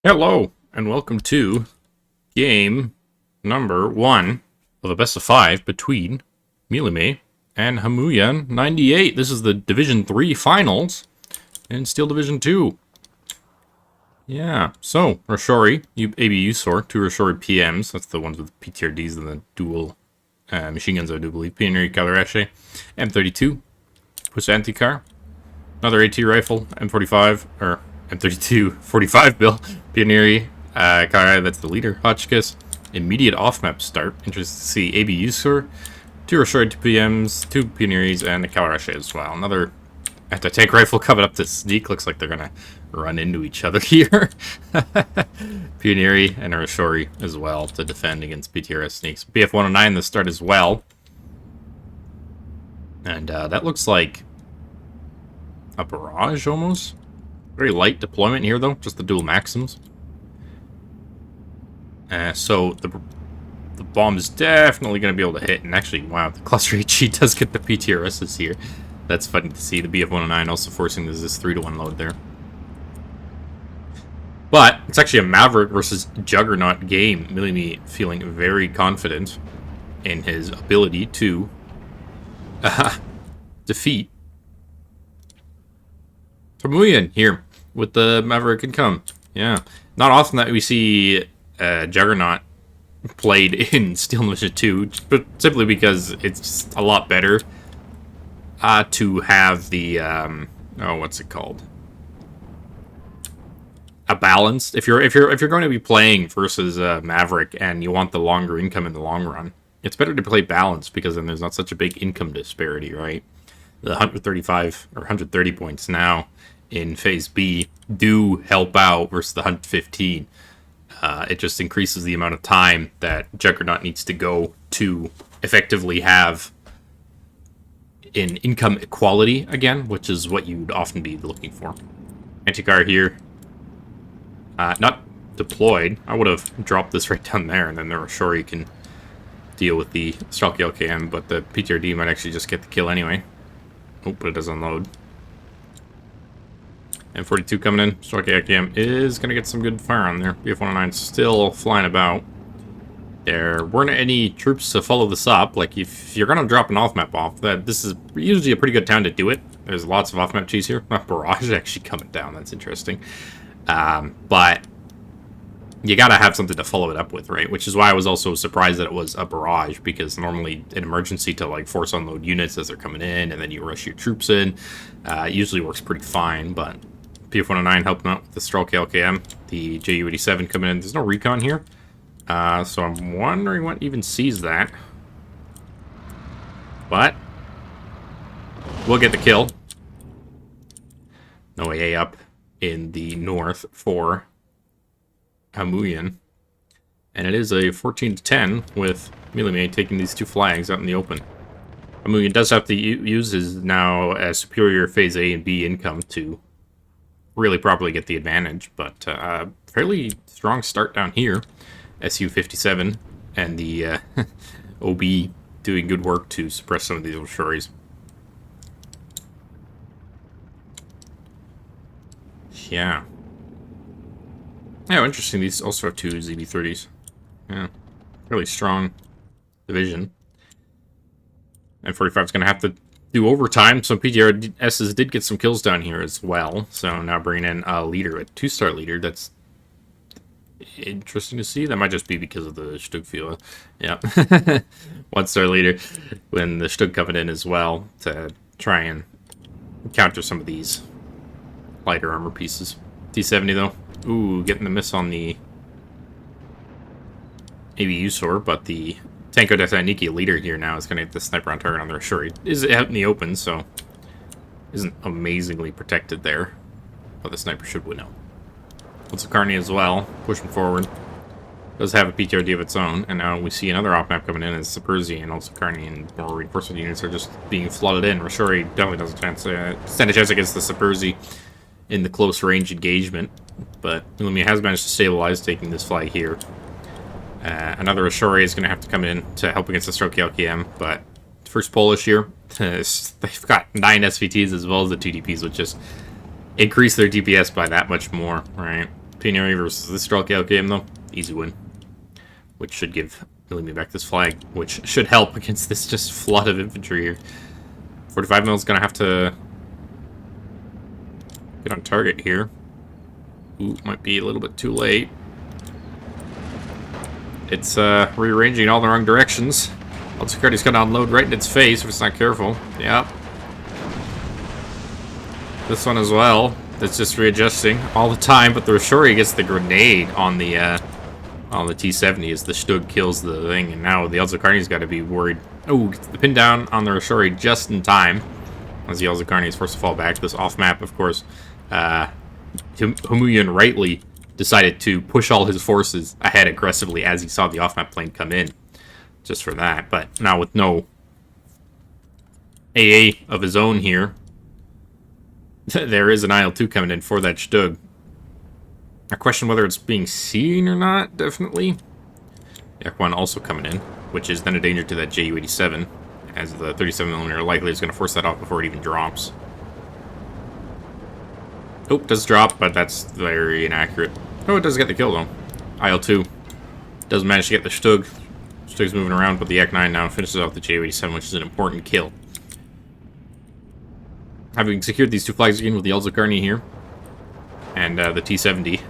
Hello, and welcome to game number 1 of a best of 5 between Mimile and Homayoun98. This is the Division 3 finals in Steel Division 2. Yeah, so, Rashori, YpMTUQpI, 2 Rashori PMs, that's the ones with PTRDs and the dual machine guns, I do believe. Pioneer Cavalerie, M32, Pusantikar, another AT rifle, M45, or M32, 45 bill, Pioneer Cavalerie, that's the leader, Hotchkiss, immediate off-map start, interesting to see YpMTUQpI, 2 Rashori 2 PMs, 2 Pioneers, and the Cavalerie as well. Another anti-tank rifle coming up to sneak, looks like they're gonna run into each other here. Pioneer and a Rashori as well to defend against PTRS sneaks. BF-109 the start as well. And that looks like a barrage almost. Very light deployment here though, just the dual maxims. So the bomb is definitely going to be able to hit. And actually, wow, the cluster HE does get the PTRSs here. That's funny to see. The BF-109 also forcing this 3-to-1 load there. But it's actually a Maverick versus Juggernaut game. Mimile feeling very confident in his ability to defeat Homayoun here with the Maverick income. Yeah, not often that we see Juggernaut played in Steel Division 2, but simply because it's just a lot better to have the what's it called? A balance. If you're going to be playing versus Maverick and you want the longer income in the long run, it's better to play balanced because then there's not such a big income disparity, right? The 135 or 130 points now in Phase B do help out versus the 115. It just increases the amount of time that Juggernaut needs to go to effectively have an income equality again, which is what you'd often be looking for. Anti-car here. Not deployed. I would have dropped this right down there, and then the Rashori can deal with the Stalky LKM, but the PTRD might actually just get the kill anyway. Oh, but it does unload. M42 coming in. Stalky LKM is going to get some good fire on there. BF-109 still flying about. There weren't any troops to follow this up. Like, if you're going to drop an off-map off, this is usually a pretty good time to do it. There's lots of off-map cheese here. Barrage actually coming down. That's interesting. But you gotta have something to follow it up with, right? Which is why I was also surprised that it was a barrage, because normally an emergency to like force unload units as they're coming in, and then you rush your troops in, usually works pretty fine. But PF-109 helping out with the Strelk LKM, the JU-87 coming in. There's no recon here, so I'm wondering what even sees that. But we'll get the kill. No AA up in the north for Homayoun, and it is a 14-10 with Mimile taking these two flags out in the open. Homayoun does have to use his now superior Phase A and B income to really properly get the advantage, but fairly strong start down here. SU-57 and the OB doing good work to suppress some of these Rashoris. Yeah. Yeah, interesting. These also have 2 ZB-30s. Yeah. Really strong division. And 45 is going to have to do overtime. Some PTRSs did get some kills down here as well. So now bringing in a leader, a 2-star leader. That's interesting to see. That might just be because of the Stug fuel. Yeah. 1-star leader when the Stug coming in as well to try and counter some of these lighter armor pieces. T-70 though. Ooh, getting the miss on the YpMTUQpI, but the Tanko Desaniki leader here now is going to get the sniper on target on the Rashori. Is out in the open, so isn't amazingly protected there. But the sniper should win out. What's Carney as well, pushing forward. Does have a PTRD of its own, and now we see another off-map coming in as Saperzi, and also Carney and more reinforcement units are just being flooded in. Rashori definitely doesn't stand a chance against the Saperzi in the close range engagement, but Mimile has managed to stabilize, taking this flag here. Another Rashori is going to have to come in to help against the Stroke LKM, but first Polish here, they've got 9 SVTs as well as the 2 DPs, which just increase their DPS by that much more, right? Piechoty versus this Strelka game, though. Easy win. Which should give Mimile back this flag, which should help against this just flood of infantry here. 45 mil is going to have to get on target here. Ooh, might be a little bit too late. It's rearranging all the wrong directions. Security's going to unload right in its face if it's not careful. Yep. This one as well. It's just readjusting all the time, but the Rashori gets the grenade on the T-70 as the Stug kills the thing, and now the Elzakarni's got to be worried. Oh, gets the pin down on the Rashori just in time as the Elzakarni is forced to fall back. This off-map, of course, Homayoun rightly decided to push all his forces ahead aggressively as he saw the off-map plane come in, just for that. But now with no AA of his own here, there is an IL-2 coming in for that Stug. I question whether it's being seen or not, definitely. Yak-1 also coming in, which is then a danger to that Ju-87, as the 37mm likely is going to force that off before it even drops. Oh, it does drop, but that's very inaccurate. Oh, it does get the kill, though. IL-2 does manage to get the Stug. Stug's moving around, but the Yak-9 now finishes off the Ju-87, which is an important kill. Having secured these two flags again with the Elzakarni here, and the T-70.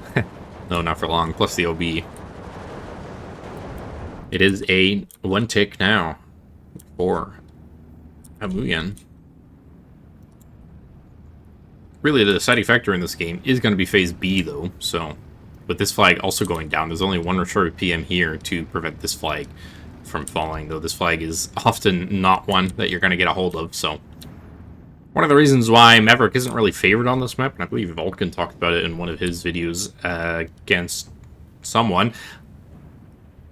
No, not for long. Plus the OB. It is a 1 tick now for Homayoun. Really, the deciding factor in this game is going to be Phase B, though. So, with this flag also going down, there's only one Rashori PM here to prevent this flag from falling. Though this flag is often not one that you're going to get a hold of, so... One of the reasons why Maverick isn't really favored on this map, and I believe Vulcan talked about it in one of his videos against someone,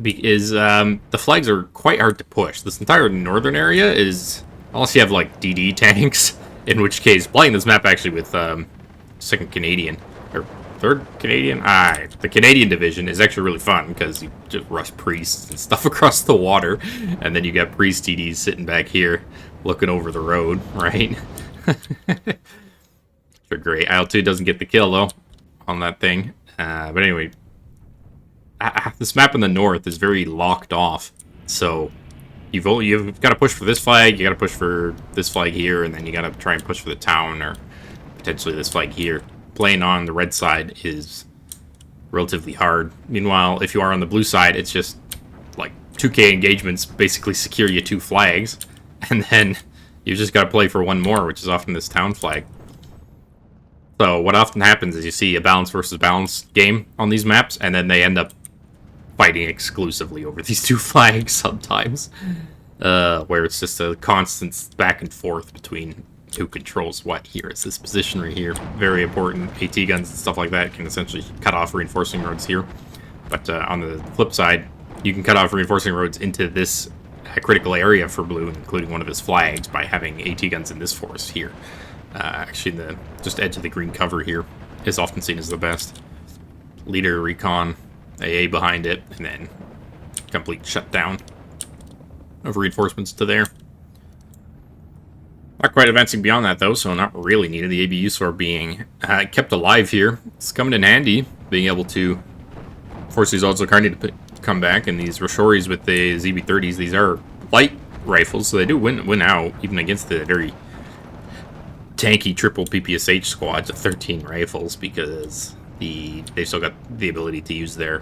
is the flags are quite hard to push. This entire northern area is, unless you have like DD tanks, in which case playing this map actually with 2nd Canadian, or 3rd Canadian? The Canadian division is actually really fun because you just rush priests and stuff across the water, and then you got priest TDs sitting back here looking over the road, right? They're great. IL-2 doesn't get the kill, though, on that thing. But anyway, this map in the north is very locked off. So you've got to push for this flag, you got to push for this flag here, and then you got to try and push for the town, or potentially this flag here. Playing on the red side is relatively hard. Meanwhile, if you are on the blue side, it's just like 2K engagements basically secure you 2 flags, and then you just got to play for one more, which is often this town flag. So what often happens is you see a balance versus balance game on these maps, and then they end up fighting exclusively over these 2 flags sometimes, where it's just a constant back and forth between who controls what here. It's this position right here. Very important. AT guns and stuff like that can essentially cut off reinforcing roads here. But on the flip side, you can cut off reinforcing roads into this critical area for blue, including one of his flags, by having AT guns in this forest here. Actually, the just edge of the green cover here is often seen as the best. Leader, recon, AA behind it, and then complete shutdown of reinforcements to there. Not quite advancing beyond that, though, so not really needed. The ABU sword being kept alive here. It's coming in handy, being able to force these Elzakarni to come back, and these Rashoris with the ZB-30s, these are light rifles, so they do win out, even against the very tanky triple PPSH squads of 13 rifles, because they've still got the ability to use their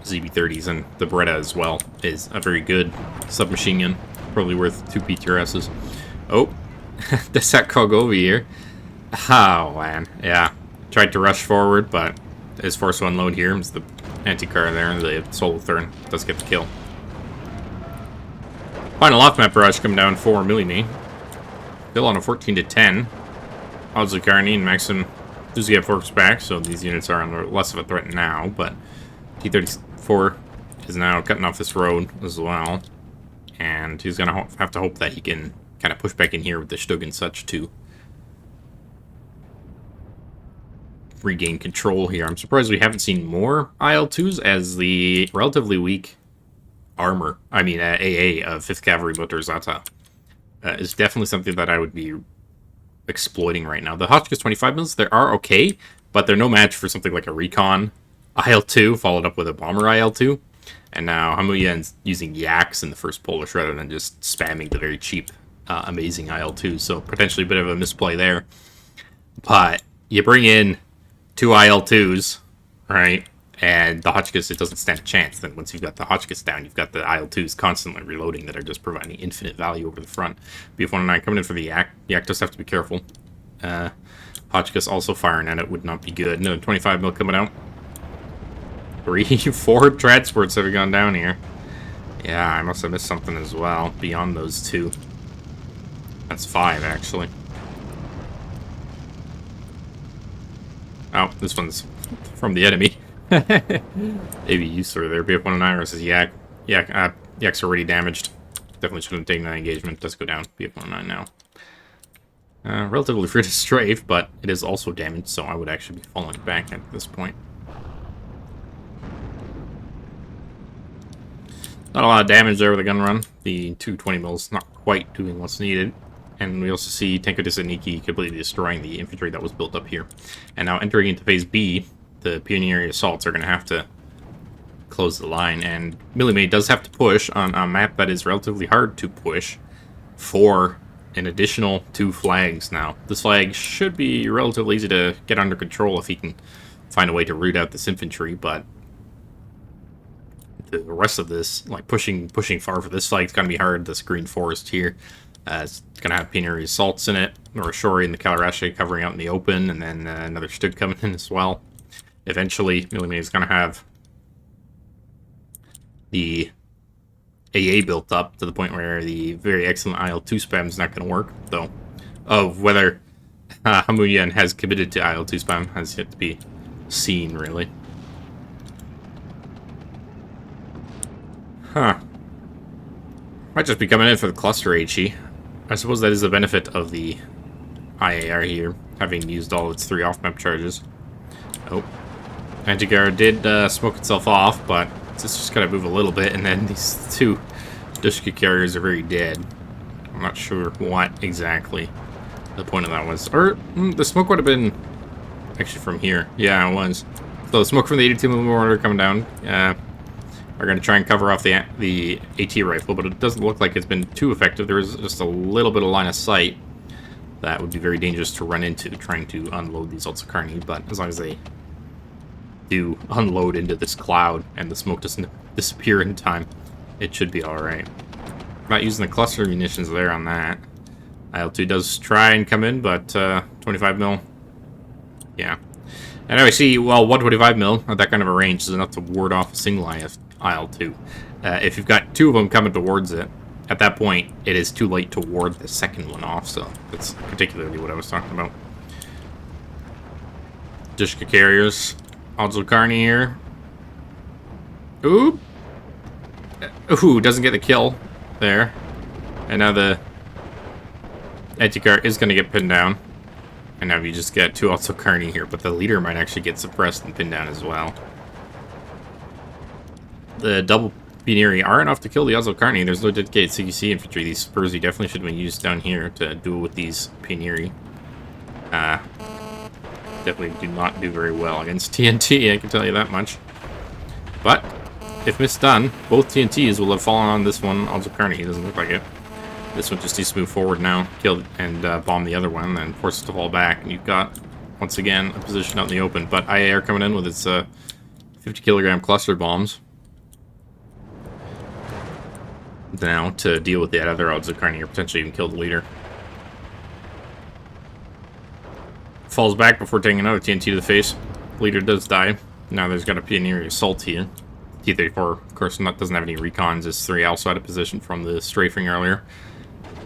ZB-30s, and the Beretta as well is a very good submachine gun, probably worth 2 PTRSs. Oh, Desat Kogovi here. Oh, man, yeah. Tried to rush forward, but is forced to unload here. It's the anti-car there, and the solo turn does get the kill. Final off-map barrage coming down for Mimile. Still on a 14-10. Elzakarni and Maxim Duziev forks back, so these units are under less of a threat now, but T-34 is now cutting off this road as well, and he's going to have to hope that he can kind of push back in here with the Stug and such to regain control here. I'm surprised we haven't seen more IL-2s, as the relatively weak armor, AA of 5th Cavalerie Motorizată is definitely something that I would be exploiting right now. The Hotchkiss 25 mils, they are okay, but they're no match for something like a recon IL-2, followed up with a bomber IL-2. And now Homayoun's using Yaks in the first Polish rather than just spamming the very cheap, amazing IL-2. So potentially a bit of a misplay there. But you bring in 2 IL-2s, right? And the Hotchkiss, it doesn't stand a chance. Then once you've got the Hotchkiss down, you've got the IL-2s constantly reloading that are just providing infinite value over the front. BF-109 coming in for the Yak. Yak does have to be careful. Hotchkiss also firing at it would not be good. Another 25 mil coming out. 4 transports have gone down here. Yeah, I must have missed something as well beyond those 2. That's 5, actually. Oh, this one's from the enemy. Maybe useless there. BF-109 versus Yak. Yak's already damaged. Definitely shouldn't have taken that engagement. Does go down. BF-109 now. Relatively free to strafe, but it is also damaged, so I would actually be falling back at this point. Not a lot of damage there with the gun run. The 220 mils not quite doing what's needed. And we also see Tadeusza completely destroying the infantry that was built up here. And now entering into phase B, the Pioneer assaults are going to have to close the line. And Mimile does have to push on a map that is relatively hard to push for an additional 2 flags now. This flag should be relatively easy to get under control if he can find a way to root out this infantry, but the rest of this, like pushing far for this flag, is going to be hard. This green forest here, it's going to have Pioneer assaults in it, or Shori and the Cavalerie covering out in the open, and then another Stug coming in as well. Eventually, Mimile is going to have the AA built up to the point where the very excellent IL-2 spam is not going to work, though. Of whether Homayoun has committed to IL-2 spam has yet to be seen, really. Huh. Might just be coming in for the cluster HE. I suppose that is the benefit of the IAR here, having used all its 3 off-map charges. Oh. Antigar did smoke itself off, but it's just gotta move a little bit, and then these 2 Kościuszki carriers are very dead. I'm not sure what exactly the point of that was. Or, the smoke would have been actually from here. Yeah, it was. So the smoke from the 82mm mortar coming down. Are going to try and cover off the AT rifle, but it doesn't look like it's been too effective. There is just a little bit of line of sight that would be very dangerous to run into trying to unload these Altsukarni, but as long as they do unload into this cloud and the smoke doesn't disappear in time, it should be alright. Not using the cluster munitions there on that. IL-2 does try and come in, but 25 mil, yeah. And now we see, well, 125 mil at that kind of a range is enough to ward off a single IL-2. If you've got 2 of them coming towards it, at that point, it is too late to ward the second one off, so that's particularly what I was talking about. Kościuszki carriers, Altsukarni here. Ooh! Ooh, doesn't get the kill there. And now the Anticar is going to get pinned down. And now you just get 2 Altsukarni here, but the leader might actually get suppressed and pinned down as well. The double Pioneer are enough to kill the Altsukarni. There's no dedicated CQC infantry. These Spursi definitely should have been used down here to duel with these Pioneer. Definitely do not do very well against TNT, I can tell you that much. But, if misdone, both TNTs will have fallen on this one Altsukarni. It doesn't look like it. This one just needs to move forward now, kill and bomb the other one, then force it to fall back. And you've got, once again, a position out in the open. But IAR coming in with its 50 kilogram cluster bombs. Now to deal with that other Altsukarni or potentially even kill the leader. Falls back before taking another TNT to the face. Leader does die. Now there's got a Pioneer assault here. T-34, of course, doesn't have any recons. It's 3 also out of position from the strafing earlier.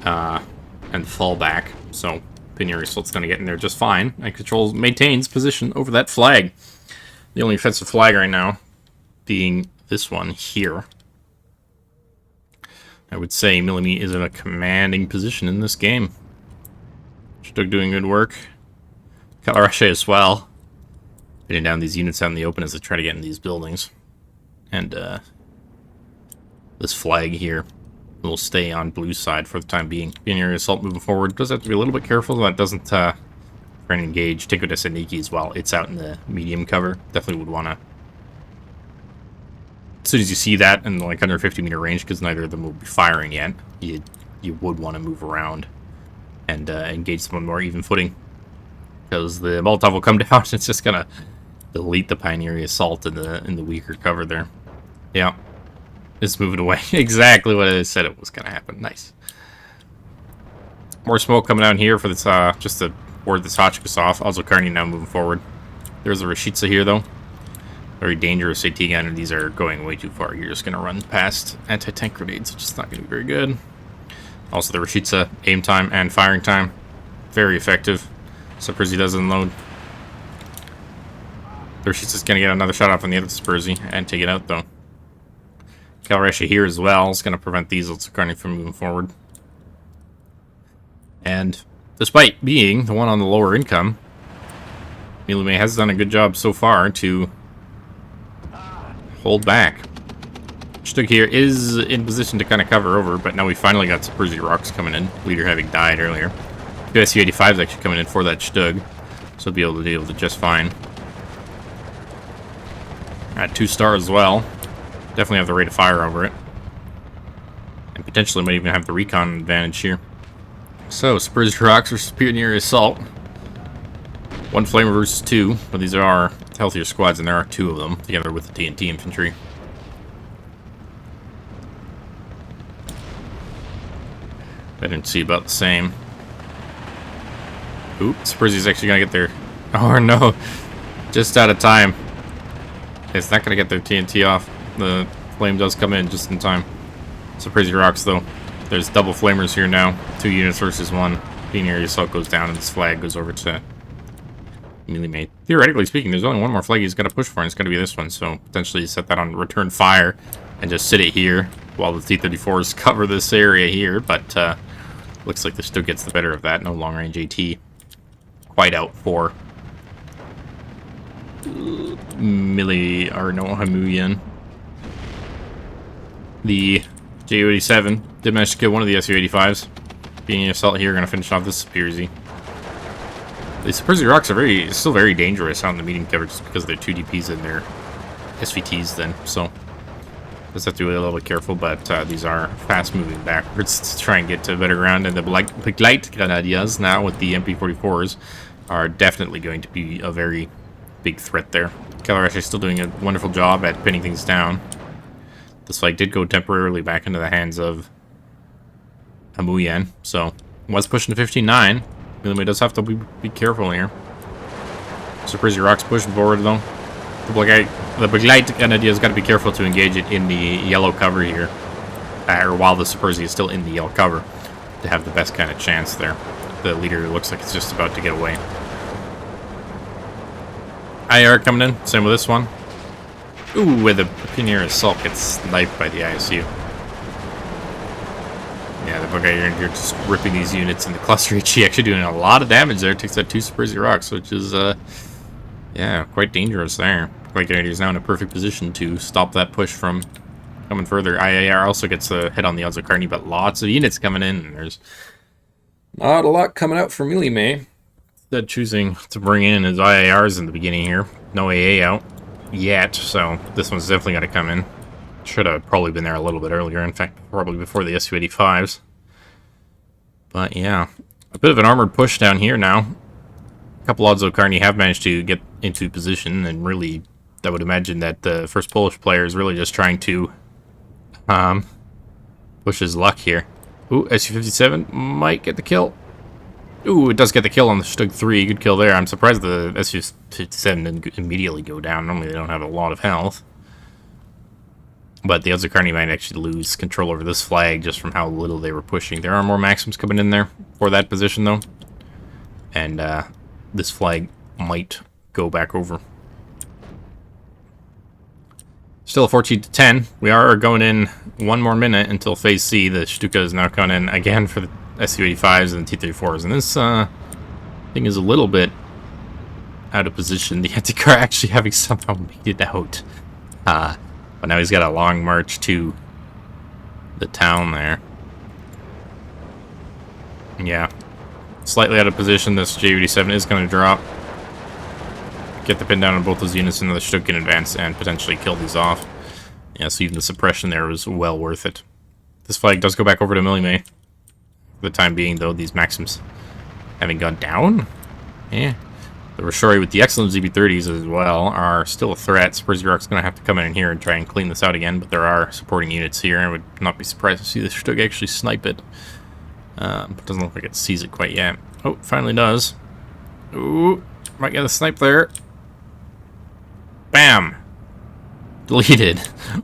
And fall back. So Pioneer assault's going to get in there just fine. And maintains position over that flag. The only offensive flag right now being this one here. I would say Mimile is in a commanding position in this game. Stug doing good work. Cavalerie as well. Hitting down these units out in the open as they try to get in these buildings. And this flag here will stay on blue side for the time being. Pioneer assault moving forward. Does have to be a little bit careful that doesn't try and engage Tadeusza as well. It's out in the medium cover. Definitely would want to as soon as you see that in like 150-meter range, because neither of them will be firing yet, you would want to move around and engage them on more even footing, because the Molotov will come down. It's just gonna delete the Pioneer assault in the weaker cover there. Yeah, it's moving away. Exactly what I said it was gonna happen. Nice. More smoke coming down here for this just to ward this Hotchkiss off. Also, Carney now moving forward. There's a Rashitsa here though. Very dangerous AT gun, and these are going way too far. You're just going to run past anti-tank grenades, which is not going to be very good. Also, the Rashitsa aim time and firing time, very effective. Spurzy does unload. The Rashitsa's going to get another shot off on the other Spurzy and take it out, though. Cavalerie here as well is going to prevent these Carney from moving forward. And despite being the one on the lower income, Mimile has done a good job so far to hold back. Shtug here is in position to kind of cover over, but now we finally got Spurzy rocks coming in. Leader having died earlier. Two Su-85s actually coming in for that Shtug, so he'll be able to deal with it just fine. At 2-star as well. Definitely have the rate of fire over it. And potentially might even have the recon advantage here. So, Spurzy rocks versus Pioneer assault. One Flamer versus 2, but these are healthier squads, and there are 2 of them, together with the TNT infantry. I didn't see about the same. Oops, Spurzy's actually gonna get their... Oh no! Just out of time. It's not gonna get their TNT off. The flame does come in just in time. Spurzy rocks though. There's double flamers here now. 2 units versus 1. Pioneer assault goes down, and this flag goes over to Mimile. Theoretically speaking, there's only one more flag he's got to push for, and it's going to be this one. So potentially set that on return fire and just sit it here while the T-34s cover this area here. But looks like this still gets the better of that. No long range AT quite out for Mimile, or no, Homayoun. The Ju-87 did manage to kill one of the Su-85s. Being an assault here, going to finish off this Spurzy. The Spurzy rocks are still very dangerous out in the medium cover just because they're 2 DPs and they're SVTs then, so just have to be a little bit careful, but these are fast moving backwards to try and get to better ground, and the Begleitgrenadiers now with the MP44s are definitely going to be a very big threat there. Cavalerie is still doing a wonderful job at pinning things down. This fight did go temporarily back into the hands of Homayoun, so was pushing to 15-9. Mimile does have to be careful here. Spurzy rocks pushing forward though. The Begleitgrenadier's got to be careful to engage it in the yellow cover here, or while the Spurzy is still in the yellow cover, to have the best kind of chance there. The leader looks like it's just about to get away. IR coming in, same with this one. Ooh, where the Pioneer assault gets sniped by the ISU. Yeah, the Bugger, you're just ripping these units in the cluster HE, actually doing a lot of damage there. Takes out 2 Spurzy rocks, which is, yeah, quite dangerous there. Grenadier is now in a perfect position to stop that push from coming further. IAR also gets a hit on the odds of Carney, but lots of units coming in. And there's not a lot coming out for Mimile. Instead, choosing to bring in his IARs in the beginning here. No AA out yet, so this one's definitely going to come in. Should have probably been there a little bit earlier, in fact, probably before the Su-85s. But yeah, a bit of an armored push down here now. A couple odds of Carney have managed to get into position, and really, I would imagine that the first Polish player is really just trying to push his luck here. Ooh, Su-57 might get the kill. Ooh, it does get the kill on the Shtug 3. Good kill there. I'm surprised the Su-57 didn't immediately go down. Normally they don't have a lot of health. But the Carney might actually lose control over this flag just from how little they were pushing. There are more Maxims coming in there for that position, though. And this flag might go back over. Still a 14-10. We are going in 1 more minute until Phase C. The Stuka is now coming in again for the Su-85s and T-34s. And this thing is a little bit out of position. The anti-car actually having somehow made it out. But now he's got a long march to the town there. Yeah. Slightly out of position. This Ju-87 is going to drop. Get the pin down on both those units, and the Stuka can advance and potentially kill these off. Yeah, so even the suppression there was well worth it. This flag does go back over to Mimile. For the time being, though, these Maxims having gone down. Yeah. The Rashori with the excellent ZB-30s as well are still a threat. Spursy-Rock's going to have to come in here and try and clean this out again, but there are supporting units here. I would not be surprised to see the Stug actually snipe it. But doesn't look like it sees it quite yet. Oh, finally does. Ooh, might get a snipe there. Bam! Deleted.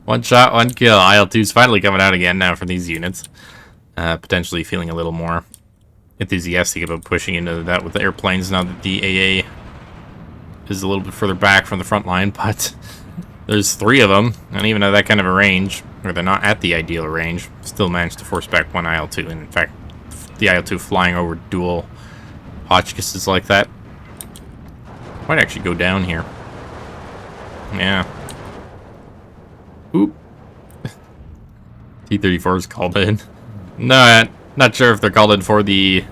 One shot, one kill. IL-2's finally coming out again now for these units. Potentially feeling a little more enthusiastic about pushing into that with the airplanes now that the AA is a little bit further back from the front line, but there's 3 of them, and even at that kind of a range, or they're not at the ideal range, still managed to force back one IL-2, and in fact, the IL-2 flying over dual Hotchkisses like that might actually go down here. Yeah. Oop. T-34 is called in. No, not sure if they're called in for the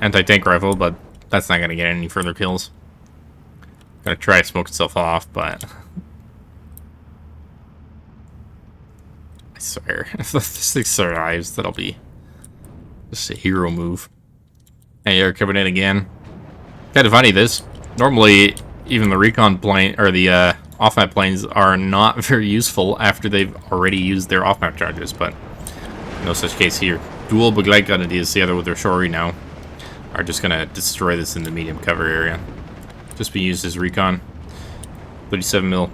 anti-tank rifle, but that's not going to get any further kills. Gonna try to smoke itself off, but I swear, if this thing survives, that'll be just a hero move. Hey, you're coming in again. Kind of funny, this. Normally, even the recon plane, or the off-map planes are not very useful after they've already used their off-map charges, but no such case here. Dual Begleitgranadeers together with their Shori now are just gonna destroy this in the medium cover area. Just being used as recon. 37 mil.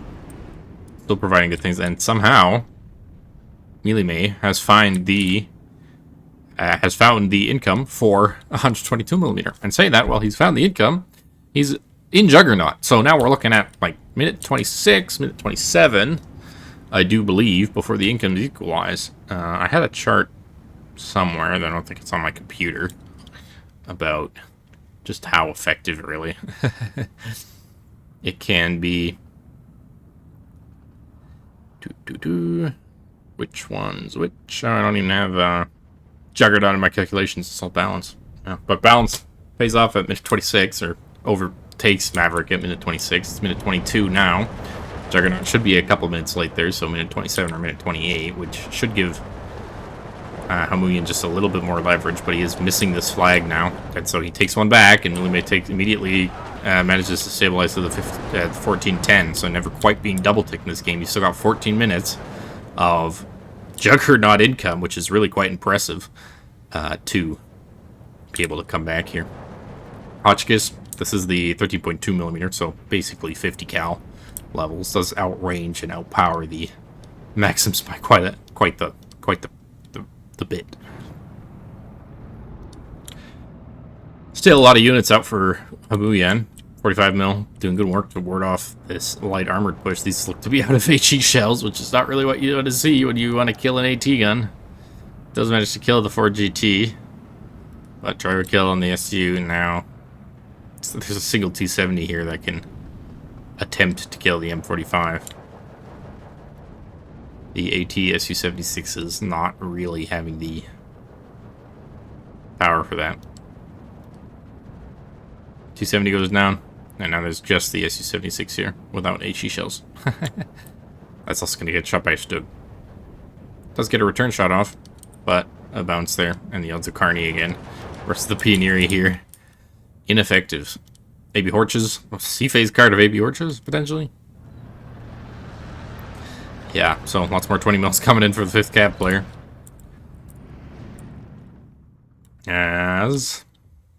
Still providing good things, and somehow Mimile has found the income for 122 millimeter. And saying that, well, he's found the income. He's in Juggernaut. So now we're looking at like minute 26, minute 27, I do believe, before the incomes equalize. I had a chart somewhere, I don't think it's on my computer, about just how effective, really, it can be. Which ones? Which? I don't even have Juggernaut in my calculations. It's all balance. Yeah, but balance pays off at minute 26, or overtakes Maverick at minute 26. It's minute 22 now. Juggernaut should be a couple minutes late there, so minute 27 or minute 28, which should give Homayoun just a little bit more leverage, but he is missing this flag now, and so he takes one back, and Mimile immediately manages to stabilize to the 14-10, so never quite being double-ticked in this game. You still got 14 minutes of Juggernaut income, which is really quite impressive to be able to come back here. Hotchkiss, this is the 13.2 millimeter, so basically 50 cal levels. Does outrange and outpower the Maxims by quite the bit. Still a lot of units out for Homayoun. 45 mil, doing good work to ward off this light armored push. These look to be out of HE shells, which is not really what you want to see when you want to kill an AT gun. Does manage to kill the 4GT, but try to kill on the SU now. So there's a single T-70 here that can attempt to kill the M45. The AT SU-76 is not really having the power for that. T-70 goes down, and now there's just the SU-76 here without HE shells. That's also going to get shot by a Stug. Does get a return shot off, but a bounce there, and the odds of Carney again. Rest of the Pioneer here, ineffective. AB Horches, C-phase card of AB Horches, potentially. Yeah, so lots more 20 mils coming in for the 5th cap player. As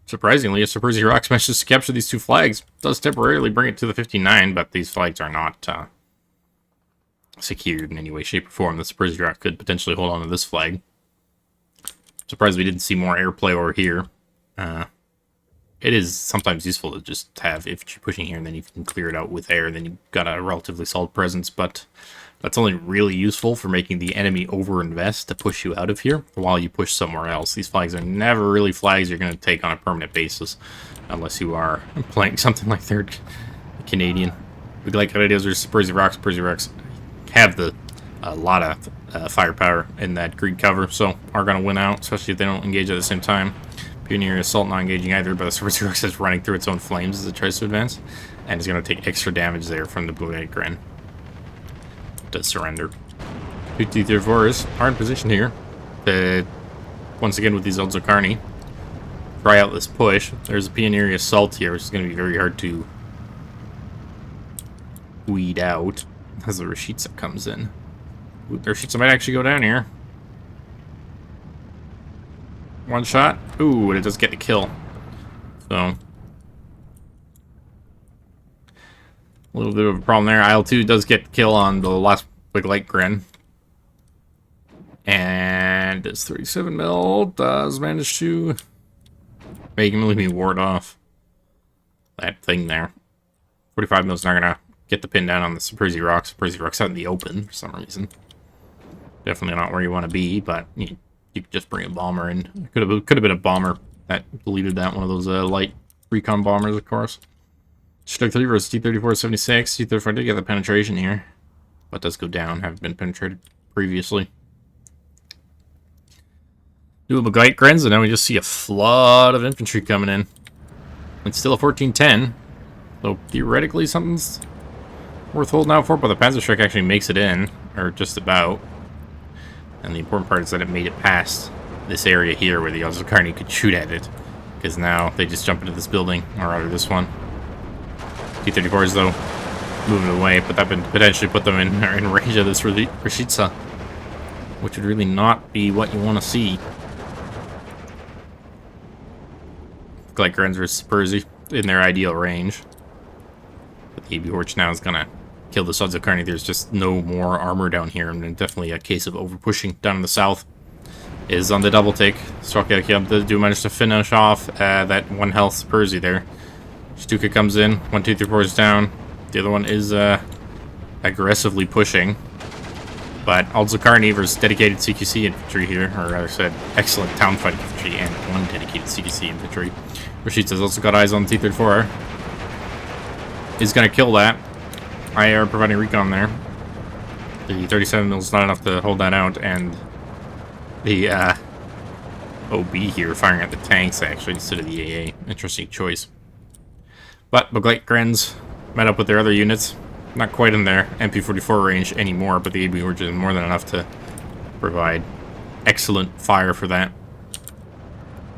surprisingly, as Spursy Rocks manages to capture these 2 flags, does temporarily bring it to the 59, but these flags are not secured in any way, shape, or form. The Spursy Rock could potentially hold on to this flag. Surprised we didn't see more airplay over here. It is sometimes useful to just have infantry pushing here, and then you can clear it out with air, and then you've got a relatively solid presence, but that's only really useful for making the enemy overinvest to push you out of here while you push somewhere else. These flags are never really flags you're going to take on a permanent basis, unless you are playing something like 3rd Canadian. We like ideas are Spursy Rocks have a lot of firepower in that green cover, so are going to win out, especially if they don't engage at the same time. Pioneer Assault not engaging either, but the Spursy Rocks is running through its own flames as it tries to advance, and is going to take extra damage there from the Blue Egg Gren to surrender. Two T-34s are in position here to, once again with these Jalzarkani, try out this push. There's a Pioneer assault here, which is going to be very hard to weed out as the Rashitsa comes in. Ooh, the Rashitsa might actually go down here. One shot. Ooh, and it does get the kill. So, a little bit of a problem there. IL-2 does get the kill on the last big light grin. And this 37 mil does manage to make him ward off that thing there. 45 mil's not gonna get the pin down on the Saperzi Rocks. Saperzi Rocks out in the open for some reason. Definitely not where you want to be, but you could just bring a bomber in. Could have been a bomber that deleted that, one of those light recon bombers, of course. Stuck 3 versus T-34 76. T-34 did get the penetration here, but does go down. Haven't been penetrated previously. Do a Begeit Grens, and now we just see a flood of infantry coming in. It's still a 14-10, so theoretically something's worth holding out for, but the Panzerschreck actually makes it in, or just about. And the important part is that it made it past this area here where the Jalzarkani could shoot at it, because now they just jump into this building, or rather this one. T-34s, though, moving away, but that would potentially put them in range of this Rashitsa, which would really not be what you want to see. Like Grens versus Saperzi in their ideal range. But the AB Horch now is gonna kill the Jalzarkani. There's just no more armor down here, and definitely a case of over-pushing down in the south. Is on the double take. Strokya do manage to finish off that one health Saperzi there. Stuka comes in, 1, 2, 3, 4 is down. The other one is aggressively pushing. But Jalzarkani versus dedicated CQC infantry here, or rather said, excellent town fight infantry and one dedicated CQC infantry. Rashid has also got eyes on the T-34. Is going to kill that. IR providing recon there. The 37 mil is not enough to hold that out, and the OB here firing at the tanks actually instead of the AA. Interesting choice. But Begeit Grens met up with their other units. Not quite in their MP44 range anymore, but the AB were just more than enough to provide excellent fire for that.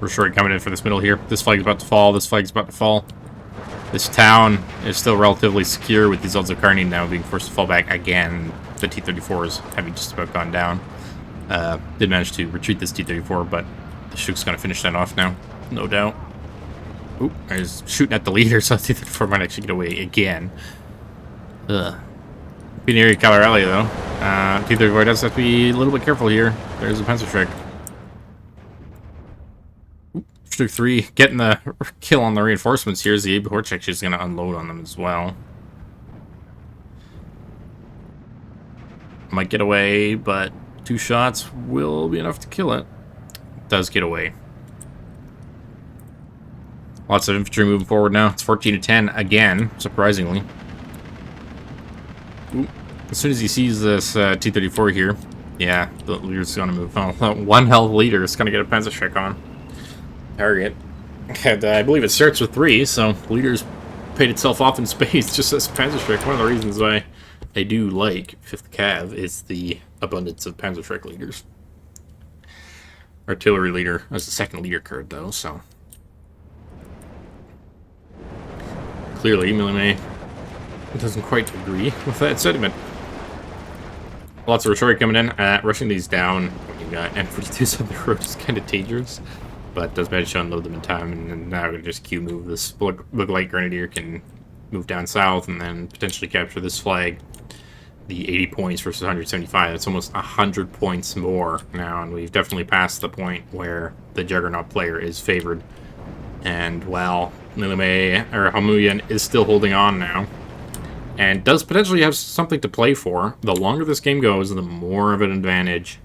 We're short coming in for this middle here. This flag's about to fall. This flag's about to fall. This town is still relatively secure with these Jalzarkani now being forced to fall back again. The T-34s having just about gone down. Did manage to retreat this T-34, but the Shuk's going to finish that off now, no doubt. Oop, I was shooting at the leader, so the T-34 might actually get away again. Pioneer Cavalerie, though. T-34 does have to be a little bit careful here. There's a Panzerschreck. Stuck 3 getting the kill on the reinforcements here. The AB Horch actually is going to unload on them as well. Might get away, but 2 shots will be enough to kill it. Does get away. Lots of infantry moving forward now. It's 14-10 again, surprisingly. Ooh. As soon as he sees this T-34 here, yeah, the leader's going to move. Oh, one health leader is going to get a Panzerschreck on target. And I believe it starts with 3, so the leader's paid itself off in space just as Panzerschreck. One of the reasons why I do like 5th Cav is the abundance of Panzerschreck leaders. Artillery leader as the second leader card, though, so. Clearly, Mimile doesn't quite agree with that sentiment. Lots of artillery coming in. Rushing these down when you got M42s on the road is kind of dangerous, but does manage to unload them in time. And now we're going to just Q move. This Light Grenadier can move down south and then potentially capture this flag. The 80 points versus 175. That's almost 100 points more now, and we've definitely passed the point where the Juggernaut player is favored. And while Mimile or Homayoun is still holding on now, and does potentially have something to play for, the longer this game goes, the more of an advantage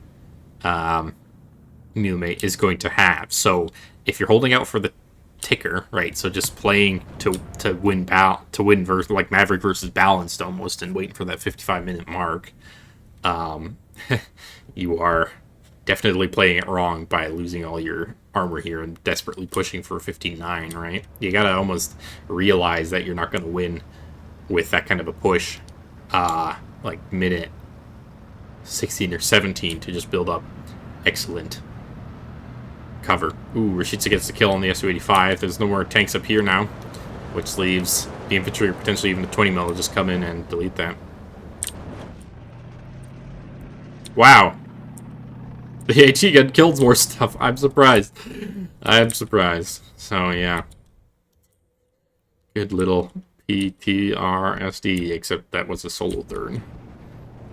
Mimile is going to have. So if you're holding out for the ticker, right? So just playing to win versus like Maverick versus Balanced almost, and waiting for that 55-minute mark, you are definitely playing it wrong by losing all your armor here and desperately pushing for 59, right? You gotta almost realize that you're not gonna win with that kind of a push, like minute 16 or 17 to just build up excellent cover. Ooh, Rashidza gets the kill on the Su-85. There's no more tanks up here now, which leaves the infantry, or potentially even the 20 mil, to just come in and delete that. Wow. The AT gun kills more stuff. I'm surprised. I'm surprised. So, yeah. Good little PTRSD, except that was a solo third.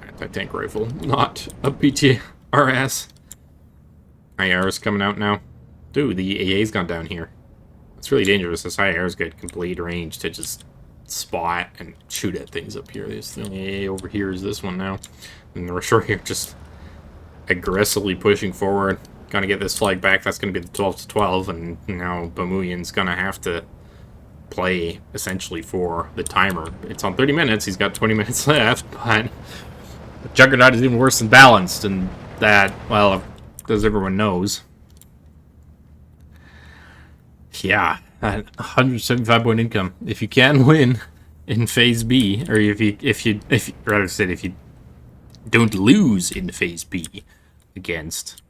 Anti-tank rifle, not a PTRS. IR's coming out now. Dude, the AA's gone down here. It's really dangerous. This IR's got complete range to just spot and shoot at things up here. This the only AA over here is this one now. And the short here just aggressively pushing forward. Gonna get this flag back. That's gonna be the 12-12, and now Bamuyan's gonna have to play essentially for the timer. It's on 30 minutes. He's got 20 minutes left, but Juggernaut is even worse than balanced, and that, well, as everyone knows. Yeah, 175 point income. If you can win in Phase B, or if you rather said if you don't lose in Phase B against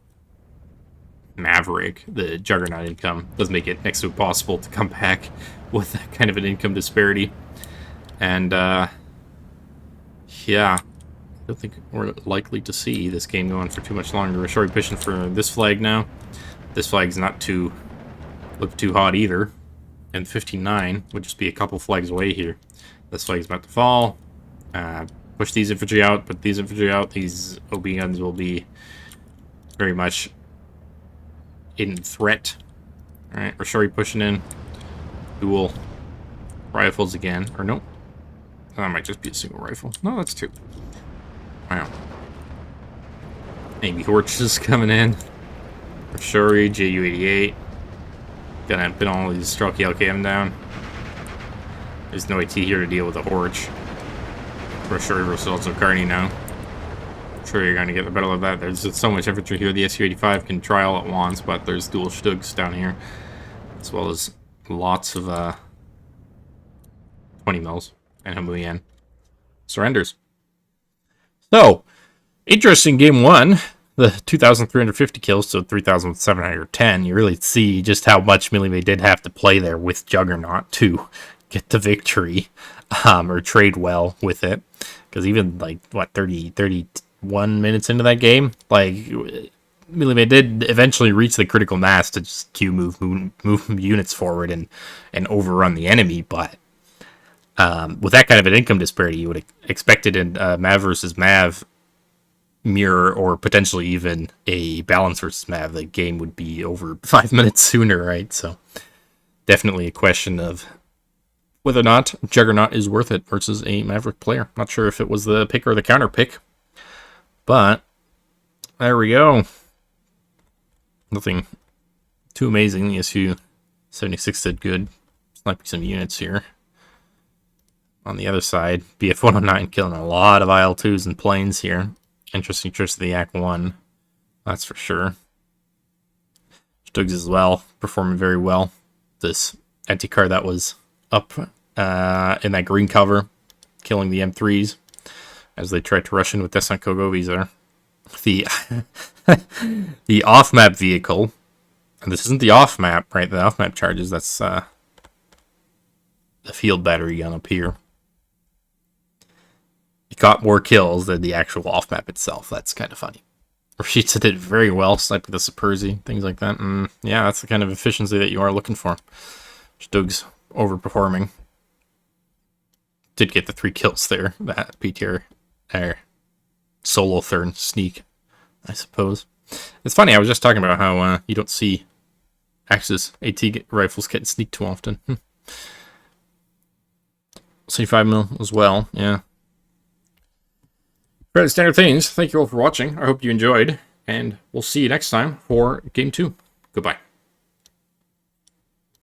Maverick, the Juggernaut income does make it next to impossible to come back with that kind of an income disparity. And yeah, I don't think we're likely to see this game going for too much longer. We're short pushing for this flag now. This flag's not too look too hot either, and 59 would just be a couple flags away here. This flag's about to fall. Push these infantry out, put these infantry out. These OB guns will be very much in threat. Alright, Rashori pushing in. Dual rifles again. Or nope. That might just be a single rifle. No, that's two. Wow. Maybe Horches coming in. Rashori, JU-88. Gonna pin all these Stroke LKM down. There's no AT here to deal with the Horch. Rashori versus also Carney now. I'm sure you're gonna get the battle of that. There's just so much infantry here. The Su-85 can try all at once, but there's dual Stugs down here, as well as lots of 20 mils and Homayoun surrenders. So, interesting game one. The 2,350 kills to 3,710. You really see just how much Mimile did have to play there with Juggernaut to get the victory, or trade well with it. Because even, like, what, 31 minutes into that game, like, Mimile did eventually reach the critical mass to just move units forward and overrun the enemy, but with that kind of an income disparity, you would have expected in Mav versus Mav mirror, or potentially even a balance versus Mav, the game would be over 5 minutes sooner, right? So definitely a question of whether or not Juggernaut is worth it versus a Maverick player. Not sure if it was the pick or the counter pick, but there we go. Nothing too amazing. The SU-76 did good. Sniping some units here. On the other side, BF-109 killing a lot of IL-2s and planes here. Interesting choice of the Yak-1, that's for sure. Stugs as well, performing very well. This anti-car that was up in that green cover, killing the M3s as they tried to rush in with Descent Kogovis there. The the off-map vehicle, and this isn't the off-map, right? The off-map charges, that's the field battery gun up here. He got more kills than the actual off-map itself. That's kind of funny. Rashidza did very well, sniping the Saperzi, things like that. And yeah, that's the kind of efficiency that you are looking for. Stug's overperforming. Did get the 3 kills there. That PTR solo third sneak, I suppose. It's funny, I was just talking about how you don't see Axis AT rifles getting sneaked too often. 75 mil as well, yeah. Fairly standard things. Thank you all for watching. I hope you enjoyed, and we'll see you next time for Game 2. Goodbye.